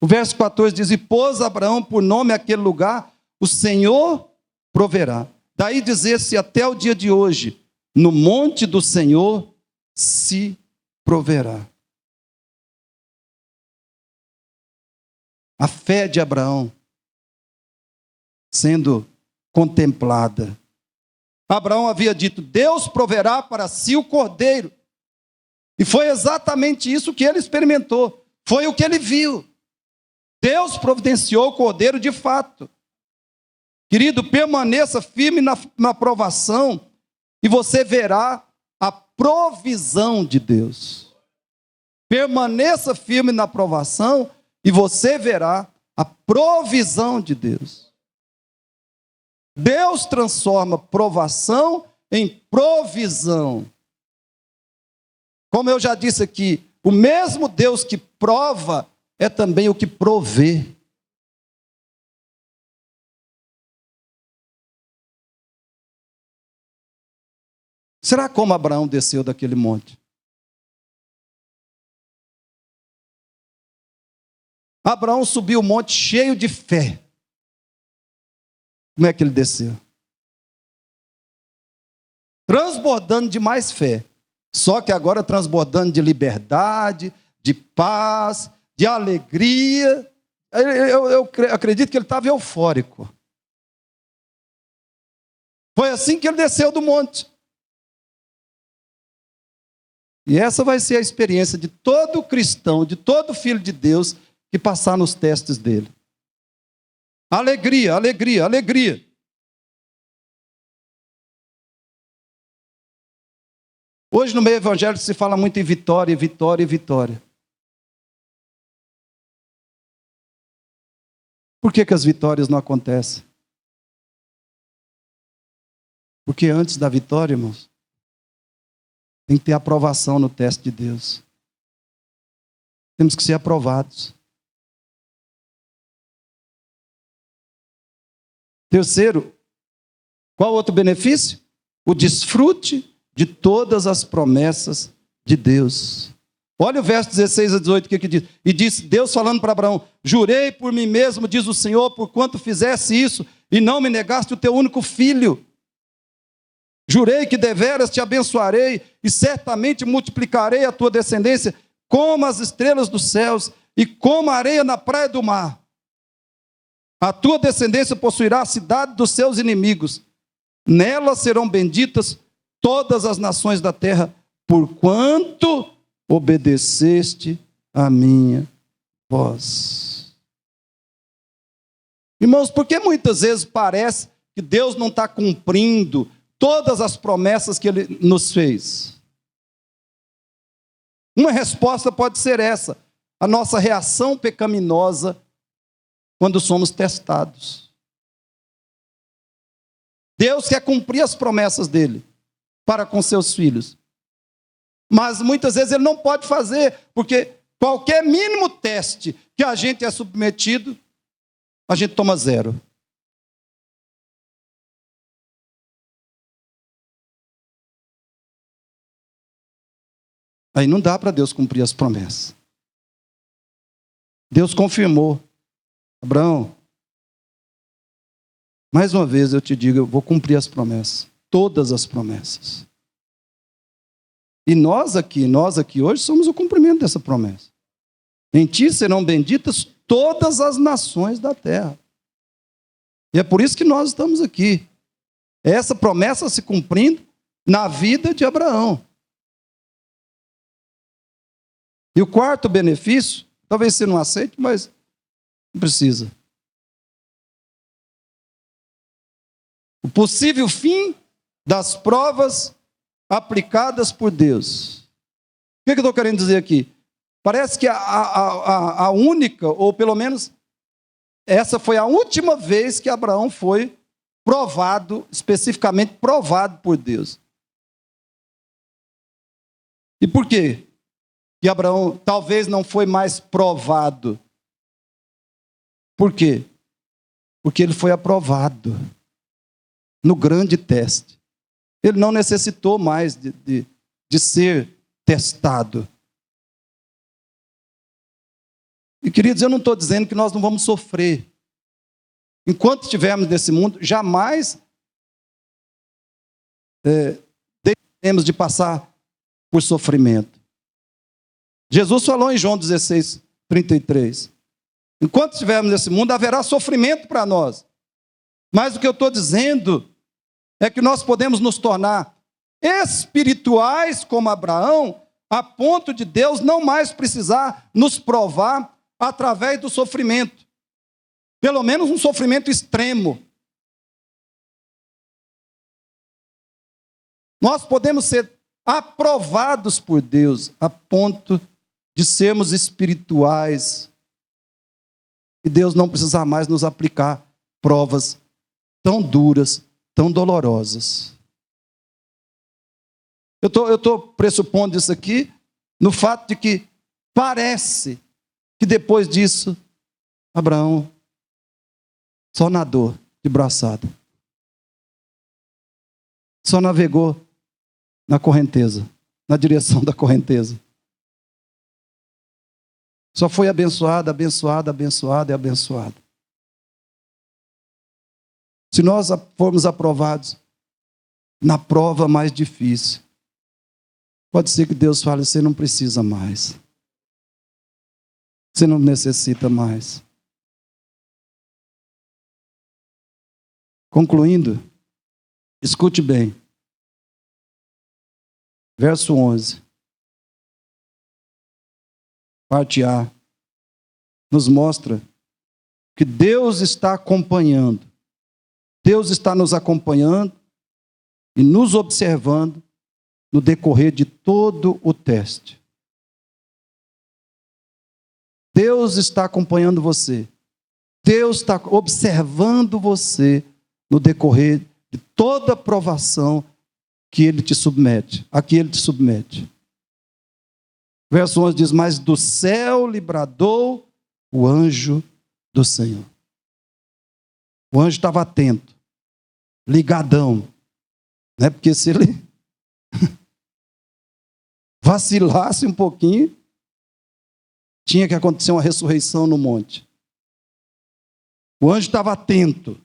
S2: O verso 14 diz: e pôs Abraão por nome aquele lugar, o Senhor proverá. Daí dizer-se até o dia de hoje, no monte do Senhor se proverá. A fé de Abraão sendo contemplada. Abraão havia dito: Deus proverá para si o cordeiro. E foi exatamente isso que ele experimentou. Foi o que ele viu. Deus providenciou o cordeiro de fato. Querido, permaneça firme na provação e você verá a provisão de Deus. Permaneça firme na provação e você verá a provisão de Deus. Deus transforma provação em provisão. Como eu já disse aqui, o mesmo Deus que prova é também o que provê. Será como Abraão desceu daquele monte? Abraão subiu o monte cheio de fé. Como é que ele desceu? Transbordando de mais fé. Só que agora transbordando de liberdade, de paz, de alegria. Eu acredito que ele estava eufórico. Foi assim que ele desceu do monte. E essa vai ser a experiência de todo cristão, de todo filho de Deus que passar nos testes dele. Alegria, alegria, alegria. Hoje no meio evangélico se fala muito em vitória, vitória e vitória. Por que as vitórias não acontecem? Porque antes da vitória, irmãos, tem que ter aprovação no teste de Deus. Temos que ser aprovados. Terceiro, qual outro benefício? O desfrute de todas as promessas de Deus. Olha o verso 16 a 18, o que diz? E disse Deus falando para Abraão: jurei por mim mesmo, diz o Senhor, por quanto fizesse isso, e não me negaste o teu único filho. Jurei que deveras te abençoarei, e certamente multiplicarei a tua descendência, como as estrelas dos céus, e como a areia na praia do mar. A tua descendência possuirá a cidade dos seus inimigos. Nela serão benditas todas as nações da terra, porquanto obedeceste a minha voz. Irmãos, por que muitas vezes parece que Deus não está cumprindo todas as promessas que Ele nos fez? Uma resposta pode ser essa: a nossa reação pecaminosa quando somos testados. Deus quer cumprir as promessas dele para com seus filhos, mas muitas vezes ele não pode fazer, porque qualquer mínimo teste que a gente é submetido, a gente toma 0. Aí não dá para Deus cumprir as promessas. Deus confirmou: Abraão, mais uma vez eu te digo, eu vou cumprir as promessas, todas as promessas. E nós aqui hoje somos o cumprimento dessa promessa. Em ti serão benditas todas as nações da terra. E é por isso que nós estamos aqui. Essa promessa se cumprindo na vida de Abraão. E o quarto benefício, talvez você não aceite, mas não precisa. O possível fim das provas aplicadas por Deus. O que eu estou querendo dizer aqui? Parece que a única, ou pelo menos essa foi a última vez que Abraão foi provado, especificamente provado por Deus. E por quê? Que Abraão talvez não foi mais provado. Por quê? Porque ele foi aprovado no grande teste. Ele não necessitou mais de ser testado. E, queridos, eu não estou dizendo que nós não vamos sofrer. Enquanto estivermos nesse mundo, jamais deixaremos de passar por sofrimento. Jesus falou em João 16, 33. Enquanto estivermos nesse mundo, haverá sofrimento para nós. Mas o que eu estou dizendo é que nós podemos nos tornar espirituais como Abraão, a ponto de Deus não mais precisar nos provar através do sofrimento. Pelo menos um sofrimento extremo. Nós podemos ser aprovados por Deus a ponto de sermos espirituais e Deus não precisar mais nos aplicar provas tão duras, tão dolorosas. Eu estou pressupondo isso aqui no fato de que parece que depois disso, Abraão só nadou de braçada. Só navegou na correnteza, na direção da correnteza. Só foi abençoado, abençoado, abençoado e abençoado. Se nós formos aprovados na prova mais difícil, pode ser que Deus fale, você não precisa mais. Você não necessita mais. Concluindo, escute bem. Verso 11. Parte A. Nos mostra que Deus está acompanhando. Deus está nos acompanhando e nos observando no decorrer de todo o teste. Deus está acompanhando você. Deus está observando você no decorrer de toda a provação que Ele te submete, a que Ele te submete. Verso 11 diz, mas do céu lhe bradou o anjo do Senhor. O anjo estava atento, ligadão, né? Porque se ele vacilasse um pouquinho, tinha que acontecer uma ressurreição no monte. O anjo estava atento,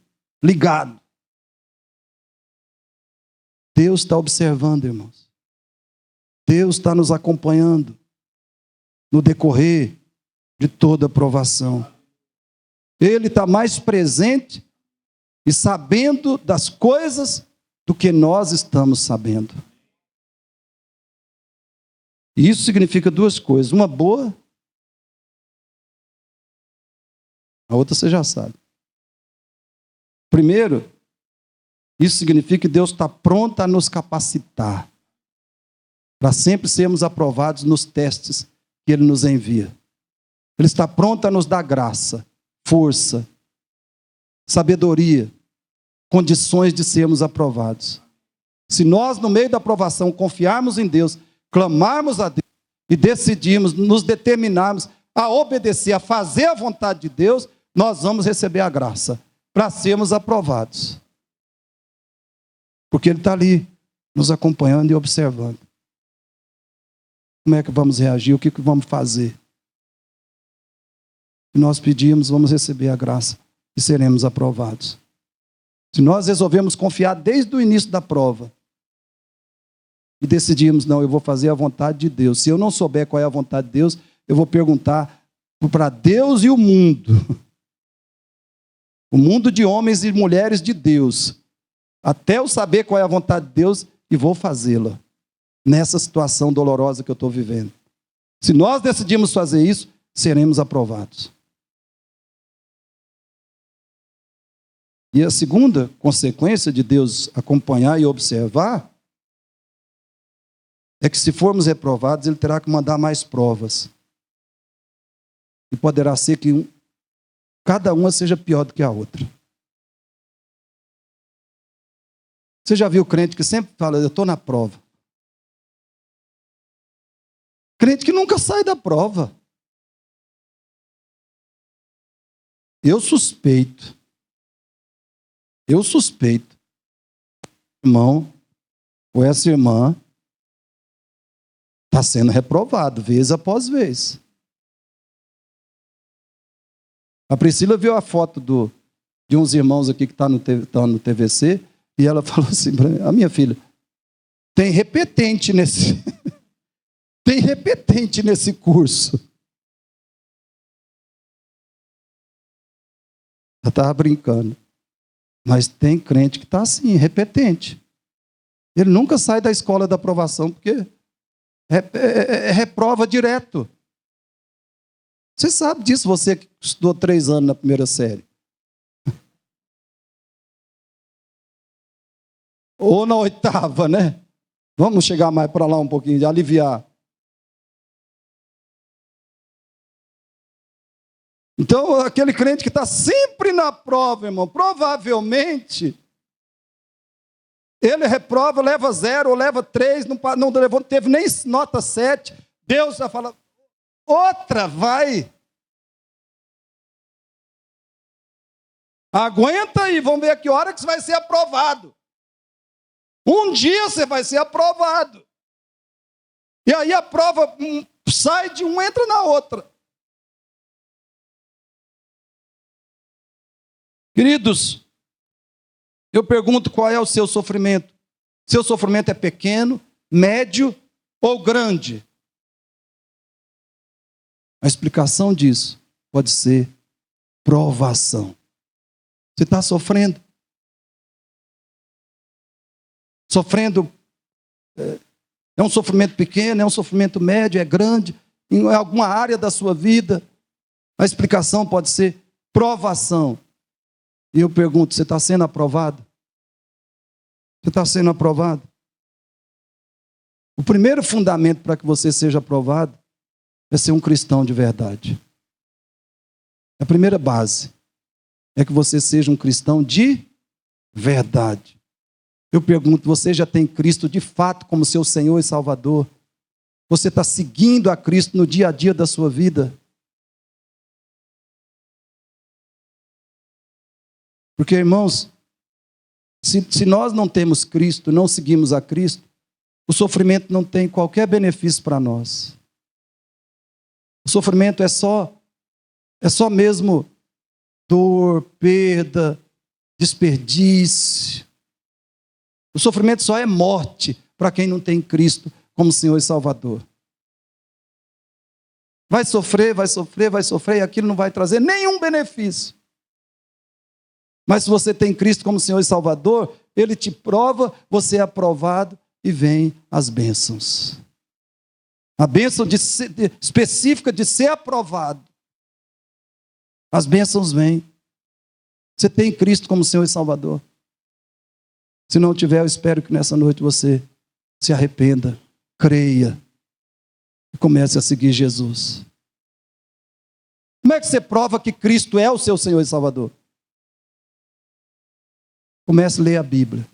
S2: ligado. Deus está observando, irmãos. Deus está nos acompanhando no decorrer de toda a provação. Ele está mais presente e sabendo das coisas do que nós estamos sabendo. E isso significa duas coisas. Uma boa, a outra você já sabe. Primeiro, isso significa que Deus está pronto a nos capacitar para sempre sermos aprovados nos testes que Ele nos envia. Ele está pronto a nos dar graça, força, sabedoria, condições de sermos aprovados. Se nós, no meio da aprovação, confiarmos em Deus, clamarmos a Deus e decidirmos, nos determinarmos a obedecer, a fazer a vontade de Deus, nós vamos receber a graça para sermos aprovados. Porque Ele está ali, nos acompanhando e observando. Como é que vamos reagir? O que vamos fazer? Se nós pedirmos, vamos receber a graça e seremos aprovados. Se nós resolvemos confiar desde o início da prova e decidimos, não, eu vou fazer a vontade de Deus. Se eu não souber qual é a vontade de Deus, eu vou perguntar para Deus e o mundo. O mundo de homens e mulheres de Deus. Até eu saber qual é a vontade de Deus e vou fazê-la. Nessa situação dolorosa que eu estou vivendo. Se nós decidimos fazer isso, seremos aprovados. E a segunda consequência de Deus acompanhar e observar é que se formos reprovados, Ele terá que mandar mais provas. E poderá ser que cada uma seja pior do que a outra. Você já viu crente que sempre fala, eu estou na prova. Crente que nunca sai da prova. Eu suspeito, irmão, ou essa irmã está sendo reprovado, vez após vez. A Priscila viu a foto de uns irmãos aqui que estão no TVC, e ela falou assim para mim, a minha filha, tem repetente nesse tem repetente nesse curso. Ela estava brincando. Mas tem crente que está assim, repetente. Ele nunca sai da escola da aprovação, porque reprova direto. Você sabe disso, você que estudou 3 anos na primeira série. Ou na 8ª, né? Vamos chegar mais para lá um pouquinho, de aliviar. Então, aquele crente que está sempre na prova, irmão, provavelmente, ele reprova, leva 0 ou leva 3, não teve nem nota 7, Deus já fala, outra, vai. Aguenta aí, vamos ver a que hora que você vai ser aprovado. Um dia você vai ser aprovado. E aí a prova sai de um, entra na outra. Queridos, eu pergunto qual é o seu sofrimento. Seu sofrimento é pequeno, médio ou grande? A explicação disso pode ser provação. Você está sofrendo? Sofrendo é um sofrimento pequeno, é um sofrimento médio, é grande, em alguma área da sua vida. A explicação pode ser provação. E eu pergunto, você está sendo aprovado? Você está sendo aprovado? O primeiro fundamento para que você seja aprovado é ser um cristão de verdade. A primeira base é que você seja um cristão de verdade. Eu pergunto, você já tem Cristo de fato como seu Senhor e Salvador? Você está seguindo a Cristo no dia a dia da sua vida? Porque, irmãos, se nós não temos Cristo, não seguimos a Cristo, o sofrimento não tem qualquer benefício para nós. O sofrimento é só mesmo dor, perda, desperdício. O sofrimento só é morte para quem não tem Cristo como Senhor e Salvador. Vai sofrer, e aquilo não vai trazer nenhum benefício. Mas se você tem Cristo como Senhor e Salvador, Ele te prova, você é aprovado e vem as bênçãos. A bênção específica de ser aprovado. As bênçãos vêm. Você tem Cristo como Senhor e Salvador. Se não tiver, eu espero que nessa noite você se arrependa, creia e comece a seguir Jesus. Como é que você prova que Cristo é o seu Senhor e Salvador? Comece a ler a Bíblia.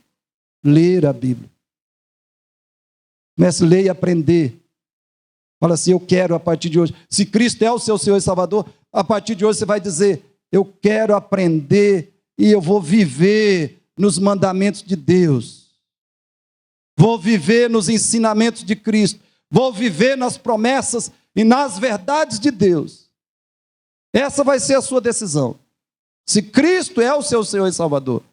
S2: Ler a Bíblia. Comece a ler e aprender. Fala assim, eu quero a partir de hoje. Se Cristo é o seu Senhor e Salvador, a partir de hoje você vai dizer, eu quero aprender e eu vou viver nos mandamentos de Deus. Vou viver nos ensinamentos de Cristo. Vou viver nas promessas e nas verdades de Deus. Essa vai ser a sua decisão. Se Cristo é o seu Senhor e Salvador,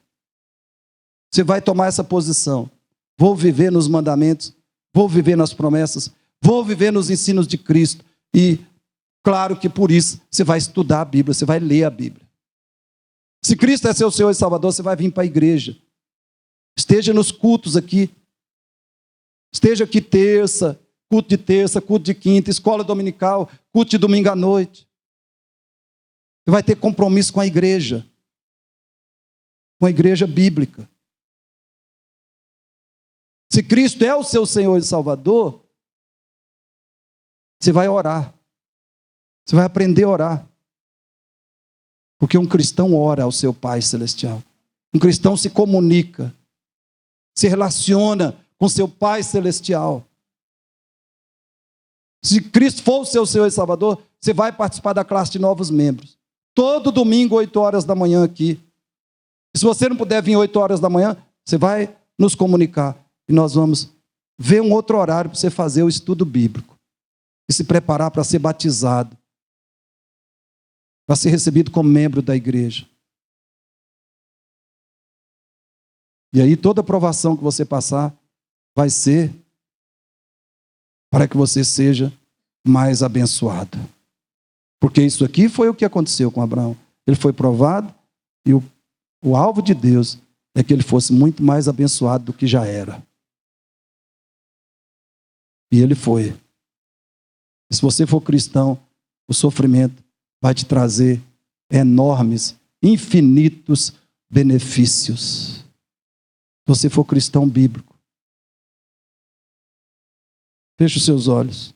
S2: você vai tomar essa posição. Vou viver nos mandamentos, vou viver nas promessas, vou viver nos ensinos de Cristo. E, claro que por isso, você vai estudar a Bíblia, você vai ler a Bíblia. Se Cristo é seu Senhor e Salvador, você vai vir para a igreja. Esteja nos cultos aqui. Esteja aqui terça, culto de quinta, escola dominical, culto de domingo à noite. Você vai ter compromisso com a igreja bíblica. Se Cristo é o seu Senhor e Salvador, você vai orar. Você vai aprender a orar. Porque um cristão ora ao seu Pai Celestial. Um cristão se comunica, se relaciona com seu Pai Celestial. Se Cristo for o seu Senhor e Salvador, você vai participar da classe de novos membros. Todo domingo, 8 horas da manhã aqui. E se você não puder vir 8 horas da manhã, você vai nos comunicar. E nós vamos ver um outro horário para você fazer o estudo bíblico. E se preparar para ser batizado. para ser recebido como membro da igreja. E aí toda aprovação que você passar vai ser para que você seja mais abençoado. Porque isso aqui foi o que aconteceu com Abraão. Ele foi provado e o alvo de Deus é que ele fosse muito mais abençoado do que já era. E ele foi. E se você for cristão, o sofrimento vai te trazer enormes, infinitos benefícios. Se você for cristão bíblico. Feche os seus olhos.